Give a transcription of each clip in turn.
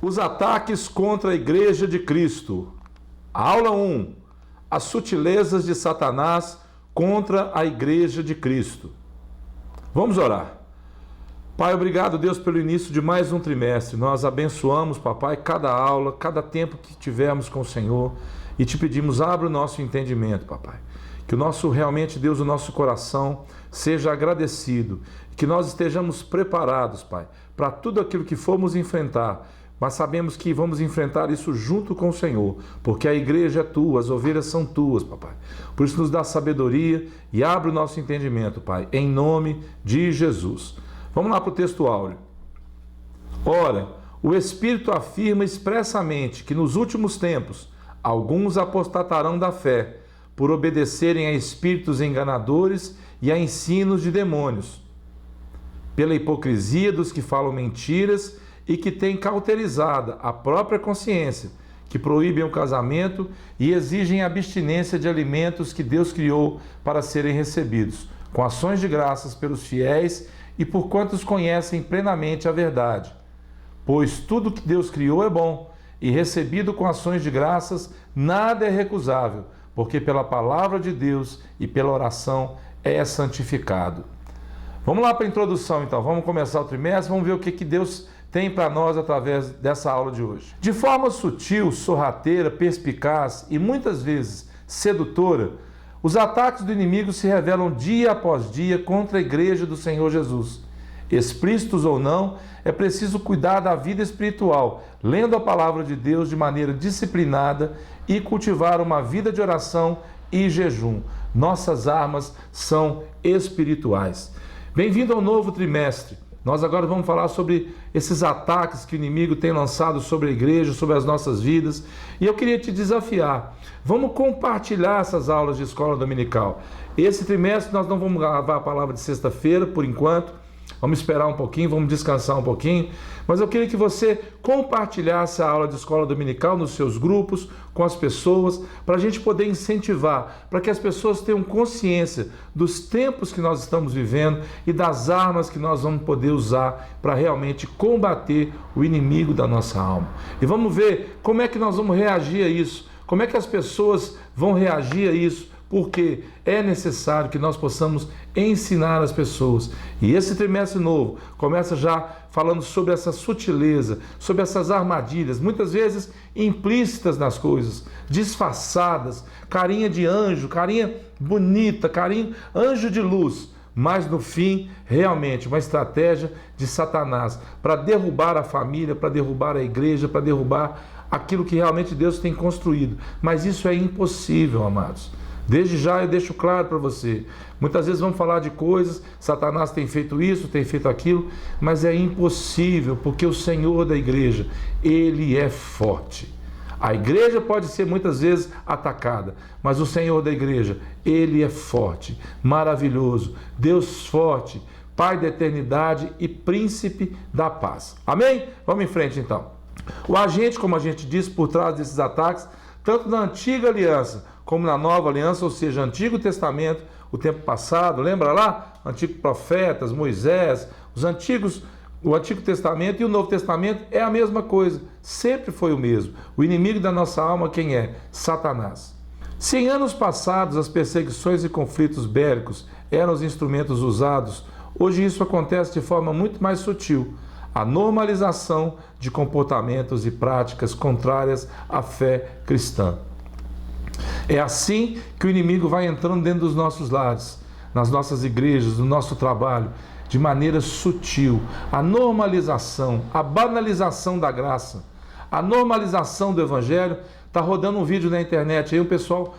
Os ataques contra a Igreja de Cristo. Aula 1. As sutilezas de Satanás contra a Igreja de Cristo. Vamos orar. Pai, obrigado, Deus, pelo início de mais um trimestre. Nós abençoamos, papai, cada aula, cada tempo que tivermos com o Senhor e te pedimos, abra o nosso entendimento, papai. Que o nosso, realmente, Deus, o nosso coração seja agradecido, que nós estejamos preparados, Pai, para tudo aquilo que formos enfrentar, mas sabemos que vamos enfrentar isso junto com o Senhor, porque a igreja é tua, as ovelhas são tuas, papai. Por isso nos dá sabedoria e abre o nosso entendimento, Pai, em nome de Jesus. Vamos lá para o texto áureo. Ora, o Espírito afirma expressamente que nos últimos tempos alguns apostatarão da fé, por obedecerem a espíritos enganadores e a ensinos de demônios, pela hipocrisia dos que falam mentiras e que têm cauterizada a própria consciência, que proíbem o casamento e exigem abstinência de alimentos que Deus criou para serem recebidos, com ações de graças pelos fiéis e por quantos conhecem plenamente a verdade. Pois tudo que Deus criou é bom, e recebido com ações de graças, nada é recusável, porque pela palavra de Deus e pela oração é santificado. Vamos lá para a introdução, então. Vamos começar o trimestre, vamos ver o que Deus tem para nós através dessa aula de hoje. De forma sutil, sorrateira, perspicaz e muitas vezes sedutora, os ataques do inimigo se revelam dia após dia contra a igreja do Senhor Jesus. Explícitos ou não, é preciso cuidar da vida espiritual, lendo a palavra de Deus de maneira disciplinada e cultivar uma vida de oração e jejum. Nossas armas são espirituais. Bem-vindo ao novo trimestre. Nós agora vamos falar sobre esses ataques que o inimigo tem lançado sobre a igreja, sobre as nossas vidas. E eu queria te desafiar. Vamos compartilhar essas aulas de escola dominical. Esse trimestre nós não vamos gravar a palavra de sexta-feira, por enquanto. Vamos esperar um pouquinho, vamos descansar um pouquinho. Mas eu queria que você compartilhasse a aula de escola dominical nos seus grupos, com as pessoas, para a gente poder incentivar, para que as pessoas tenham consciência dos tempos que nós estamos vivendo e das armas que nós vamos poder usar para realmente combater o inimigo da nossa alma. E vamos ver como é que nós vamos reagir a isso, como é que as pessoas vão reagir a isso, porque é necessário que nós possamos ensinar as pessoas. E esse trimestre novo começa já falando sobre essa sutileza, sobre essas armadilhas, muitas vezes implícitas nas coisas, disfarçadas, carinha de anjo, carinha bonita, carinha anjo de luz, mas no fim, realmente, uma estratégia de Satanás para derrubar a família, para derrubar a igreja, para derrubar aquilo que realmente Deus tem construído. Mas isso é impossível, amados. Desde já eu deixo claro para você, muitas vezes vamos falar de coisas, Satanás tem feito isso, tem feito aquilo, mas é impossível, porque o Senhor da igreja, Ele é forte. A igreja pode ser muitas vezes atacada, mas o Senhor da igreja, Ele é forte, maravilhoso, Deus forte, Pai da eternidade e Príncipe da paz. Amém? Vamos em frente então. O agente, como a gente diz, por trás desses ataques, tanto na antiga aliança, como na nova aliança, ou seja, Antigo Testamento, o tempo passado, lembra lá? Antigos profetas, Moisés, o Antigo Testamento e o Novo Testamento é a mesma coisa, sempre foi o mesmo. O inimigo da nossa alma, quem é? Satanás. Se em anos passados as perseguições e conflitos bélicos eram os instrumentos usados, hoje isso acontece de forma muito mais sutil. A normalização de comportamentos e práticas contrárias à fé cristã. É assim que o inimigo vai entrando dentro dos nossos lares, nas nossas igrejas, no nosso trabalho, de maneira sutil. A normalização, a banalização da graça, a normalização do evangelho. Está rodando um vídeo na internet aí, o pessoal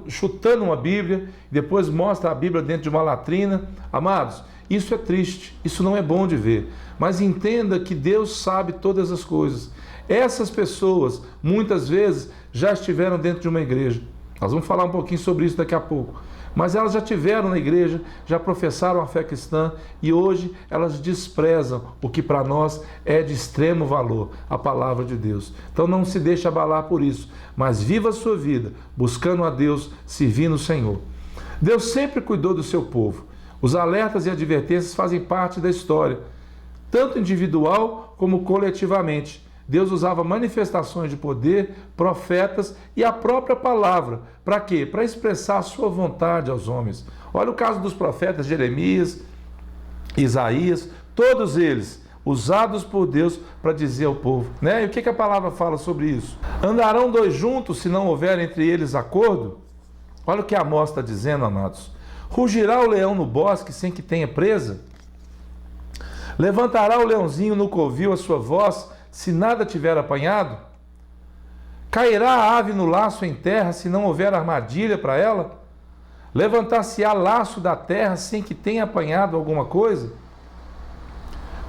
chutando uma Bíblia, depois mostra a Bíblia dentro de uma latrina. Amados, isso é triste, isso não é bom de ver. Mas entenda que Deus sabe todas as coisas. Essas pessoas, muitas vezes, já estiveram dentro de uma igreja. Nós vamos falar um pouquinho sobre isso daqui a pouco. Mas elas já estiveram na igreja, já professaram a fé cristã e hoje elas desprezam o que para nós é de extremo valor, a palavra de Deus. Então não se deixe abalar por isso, mas viva a sua vida, buscando a Deus, servindo o Senhor. Deus sempre cuidou do seu povo. Os alertas e advertências fazem parte da história, tanto individual como coletivamente. Deus usava manifestações de poder, profetas e a própria palavra. Para quê? Para expressar a sua vontade aos homens. Olha o caso dos profetas Jeremias, Isaías, todos eles usados por Deus para dizer ao povo, né? E o que a palavra fala sobre isso? Andarão dois juntos se não houver entre eles acordo? Olha o que Amós está dizendo, amados. Rugirá o leão no bosque sem que tenha presa? Levantará o leãozinho no covil a sua voz se nada tiver apanhado? Cairá a ave no laço em terra se não houver armadilha para ela? Levantar-se-á laço da terra sem que tenha apanhado alguma coisa?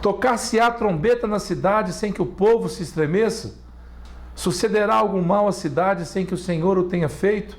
Tocar-se-á trombeta na cidade sem que o povo se estremeça? Sucederá algum mal à cidade sem que o Senhor o tenha feito?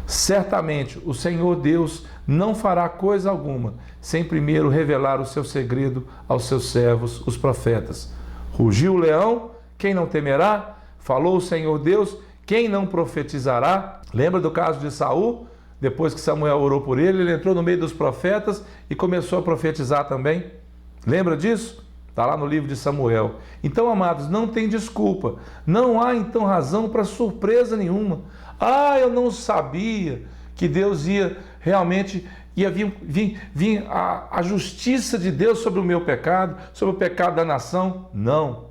Certamente o Senhor Deus não fará coisa alguma sem primeiro revelar o seu segredo aos seus servos, os profetas. Rugiu o leão, quem não temerá? Falou o Senhor Deus, quem não profetizará? Lembra do caso de Saul? Depois que Samuel orou por ele, ele entrou no meio dos profetas e começou a profetizar também. Lembra disso? Está lá no livro de Samuel. Então, amados, não tem desculpa. Não há, então, razão para surpresa nenhuma. Ah, eu não sabia que Deus ia realmente vir a justiça de Deus sobre o meu pecado, sobre o pecado da nação. Não.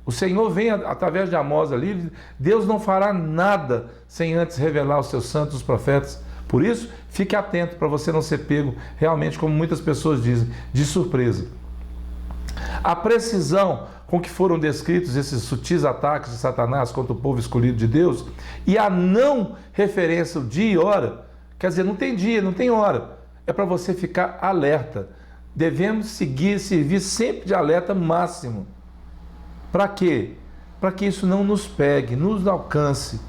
O Senhor vem através de Amós ali, Deus não fará nada sem antes revelar aos seus santos, os profetas. Por isso, fique atento para você não ser pego realmente, como muitas pessoas dizem, de surpresa. A precisão com que foram descritos esses sutis ataques de Satanás contra o povo escolhido de Deus e a não referência ao dia e hora, quer dizer, não tem dia, não tem hora, é para você ficar alerta. Devemos servir sempre de alerta máximo. Para quê? Para que isso não nos pegue, nos alcance,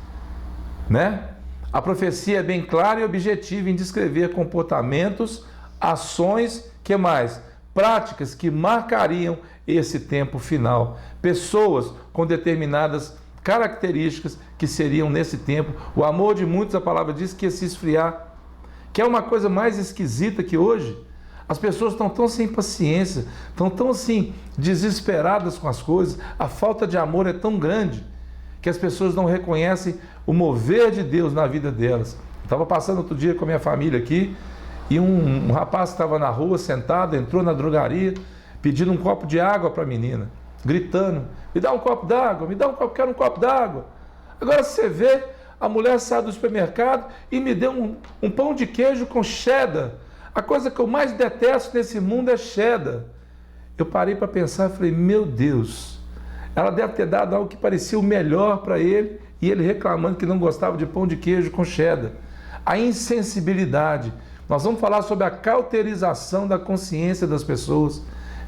né? A profecia é bem clara e objetiva em descrever comportamentos, ações, que mais? Práticas que marcariam esse tempo final. Pessoas com determinadas características que seriam nesse tempo. O amor de muitos, a palavra diz, que ia se esfriar. Que é uma coisa mais esquisita que hoje. As pessoas estão tão sem paciência, estão tão assim desesperadas com as coisas. A falta de amor é tão grande que as pessoas não reconhecem o mover de Deus na vida delas. Estava passando outro dia com a minha família aqui e um rapaz que estava na rua sentado, entrou na drogaria pedindo um copo de água para a menina, gritando, me dá um copo d'água, me dá um copo, quero um copo d'água. Agora você vê, a mulher sai do supermercado e me deu um pão de queijo com cheddar. A coisa que eu mais detesto nesse mundo é cheddar. Eu parei para pensar e falei, meu Deus, ela deve ter dado algo que parecia o melhor para ele e ele reclamando que não gostava de pão de queijo com cheddar. A insensibilidade. Nós vamos falar sobre a cauterização da consciência das pessoas.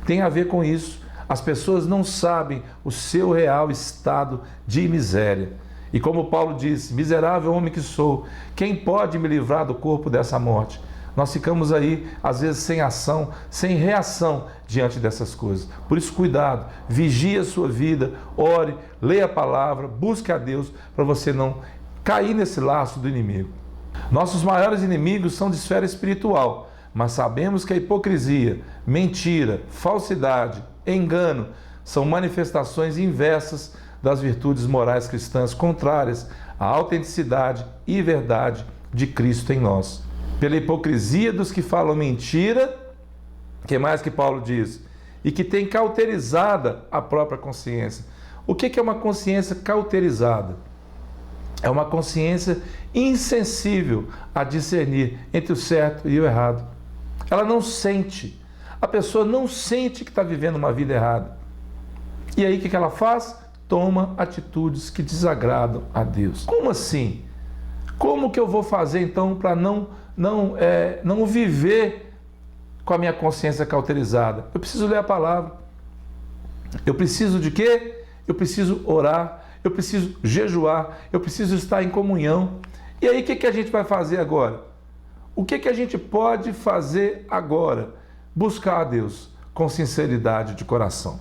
Tem a ver com isso. As pessoas não sabem o seu real estado de miséria. E como Paulo disse, miserável homem que sou, quem pode me livrar do corpo dessa morte? Nós ficamos aí, às vezes, sem ação, sem reação diante dessas coisas. Por isso, cuidado, vigie a sua vida, ore, leia a palavra, busque a Deus, para você não cair nesse laço do inimigo. Nossos maiores inimigos são de esfera espiritual, mas sabemos que a hipocrisia, mentira, falsidade, engano, são manifestações inversas das virtudes morais cristãs, contrárias à autenticidade e verdade de Cristo em nós. Pela hipocrisia dos que falam mentira, que mais que Paulo diz? E que tem cauterizada a própria consciência. O que é uma consciência cauterizada? É uma consciência insensível a discernir entre o certo e o errado. Ela não sente. A pessoa não sente que está vivendo uma vida errada. E aí o que ela faz? Toma atitudes que desagradam a Deus. Como assim? Como que eu vou fazer então para não viver com a minha consciência cauterizada? Eu preciso ler a palavra. Eu preciso de quê? Eu preciso orar. Eu preciso jejuar. Eu preciso estar em comunhão. E aí o que a gente vai fazer agora? O que a gente pode fazer agora? Buscar a Deus com sinceridade de coração.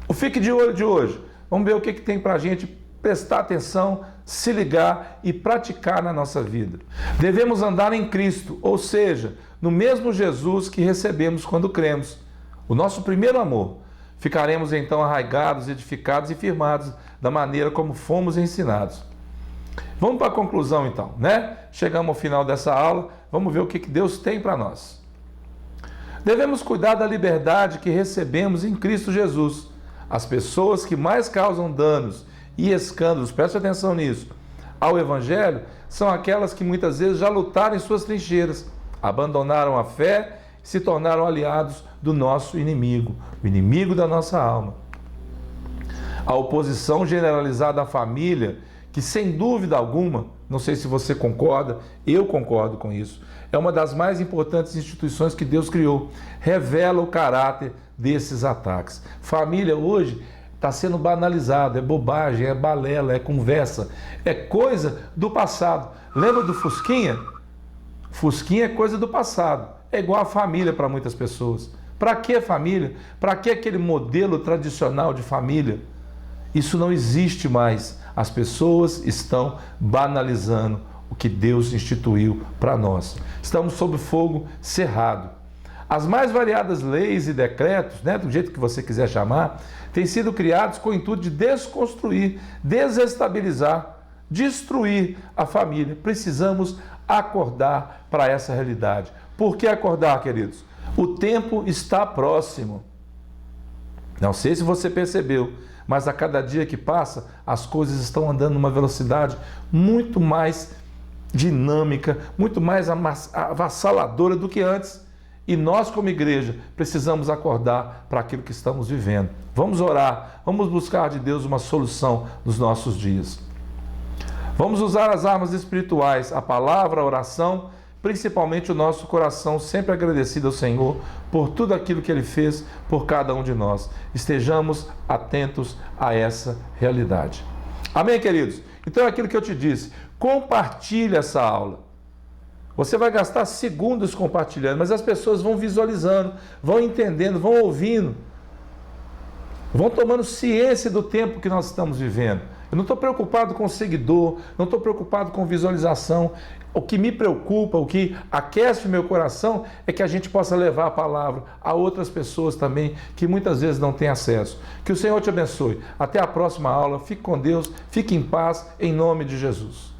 O Fique de Olho de hoje. Vamos ver o que tem para a gente prestar atenção, se ligar e praticar na nossa vida. Devemos andar em Cristo, ou seja, no mesmo Jesus que recebemos quando cremos. O nosso primeiro amor. Ficaremos então arraigados, edificados e firmados da maneira como fomos ensinados. Vamos para a conclusão então, né? Chegamos ao final dessa aula, vamos ver o que Deus tem para nós. Devemos cuidar da liberdade que recebemos em Cristo Jesus. As pessoas que mais causam danos e escândalos, preste atenção nisso, ao Evangelho, são aquelas que muitas vezes já lutaram em suas trincheiras, abandonaram a fé e se tornaram aliados do nosso inimigo, o inimigo da nossa alma. A oposição generalizada à família, que sem dúvida alguma, não sei se você concorda, eu concordo com isso, é uma das mais importantes instituições que Deus criou, revela o caráter desses ataques. Família hoje está sendo banalizada, é bobagem, é balela, é conversa, é coisa do passado. Lembra do Fusquinha? Fusquinha é coisa do passado, é igual a família para muitas pessoas. Para que família? Para que aquele modelo tradicional de família? Isso não existe mais. As pessoas estão banalizando o que Deus instituiu para nós. Estamos sob fogo cerrado. As mais variadas leis e decretos, né, do jeito que você quiser chamar, têm sido criados com o intuito de desconstruir, desestabilizar, destruir a família. Precisamos acordar para essa realidade. Por que acordar, queridos? O tempo está próximo. Não sei se você percebeu, mas a cada dia que passa, as coisas estão andando numa velocidade muito mais dinâmica, muito mais avassaladora do que antes. E nós, como igreja, precisamos acordar para aquilo que estamos vivendo. Vamos orar, vamos buscar de Deus uma solução nos nossos dias. Vamos usar as armas espirituais, a palavra, a oração, principalmente o nosso coração, sempre agradecido ao Senhor por tudo aquilo que Ele fez por cada um de nós. Estejamos atentos a essa realidade. Amém, queridos? Então é aquilo que eu te disse, compartilhe essa aula. Você vai gastar segundos compartilhando, mas as pessoas vão visualizando, vão entendendo, vão ouvindo, vão tomando ciência do tempo que nós estamos vivendo. Eu não estou preocupado com seguidor, não estou preocupado com visualização. O que me preocupa, o que aquece o meu coração é que a gente possa levar a palavra a outras pessoas também que muitas vezes não têm acesso. Que o Senhor te abençoe. Até a próxima aula. Fique com Deus, fique em paz, em nome de Jesus.